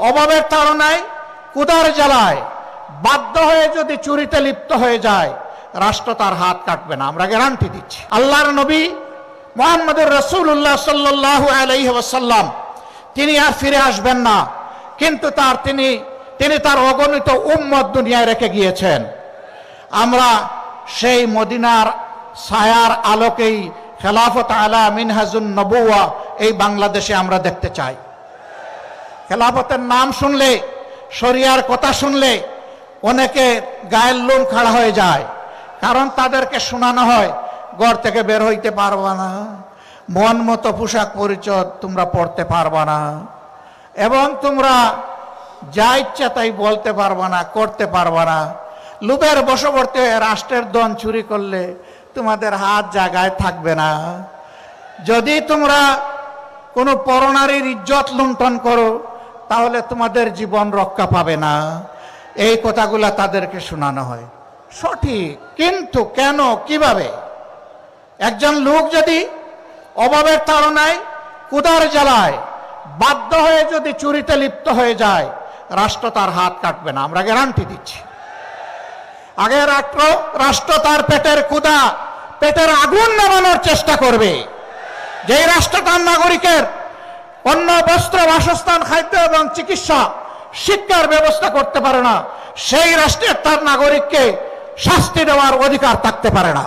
অভাবের তাড়নায় ক্ষুধার জ্বালায় বাধ্য হয়ে যদি চুরিতে লিপ্ত হয়ে যায়, রাষ্ট্র তার হাত কাটবে না, আমরা গ্যারান্টি দিচ্ছি। আল্লাহর নবী মুহাম্মদুর রাসূলুল্লাহ সাল্লাল্লাহু আলাইহি ওয়াসাল্লাম তিনি আর ফিরে আসবেন না, কিন্তু তিনি তার অগণিত উম্মত দুনিয়ায় রেখে গিয়েছেন। আমরা সেই মদিনার ছায়ার আলোকেই খেলাফত আলা মিনহাজুন নবুওয়া এই বাংলাদেশে আমরা দেখতে চাই। খেলাফতের নাম শুনলে, শরিয়ার কথা শুনলে অনেকে গায়ের লোম খাড়া হয়ে যায়, কারণ তাদেরকে শোনানো হয় ঘর থেকে বের হইতে পারবা না, মন মতো পোশাক পরিচ্ছদ তোমরা পড়তে পারবা না, এবং তোমরা যা ইচ্ছা তাই বলতে পারবা না, করতে পারবা না। লোভের বশবর্তী হয়ে রাষ্ট্রের ধন চুরি করলে তোমাদের হাত জায়গায় থাকবে না। যদি তোমরা কোনো পরনারীর ইজ্জত লুণ্ঠন করো তাহলে তোমাদের জীবন রক্ষা পাবে না। এই কথাগুলা তাদেরকে শোনানো হয়, সঠিক, কিন্তু কেন, কিভাবে? একজন লোক যদি অভাবের তাড়নায় ক্ষুধার জ্বালায় বাধ্য হয়ে যদি চুরিতে লিপ্ত হয়ে যায়, রাষ্ট্র তার হাত কাটবে না, আমরা গ্যারান্টি দিচ্ছি। আগে রাষ্ট্র তার পেটের ক্ষুধা, পেটের আগুন নামানোর চেষ্টা করবে। যেই রাষ্ট্র তার নাগরিকের অন্ন, বস্ত্র, বাসস্থান, খাদ্য এবং চিকিৎসা, শিক্ষার ব্যবস্থা করতে পারে না, সেই রাষ্ট্রের তার নাগরিককে শাস্তি দেওয়ার অধিকার থাকতে পারে না।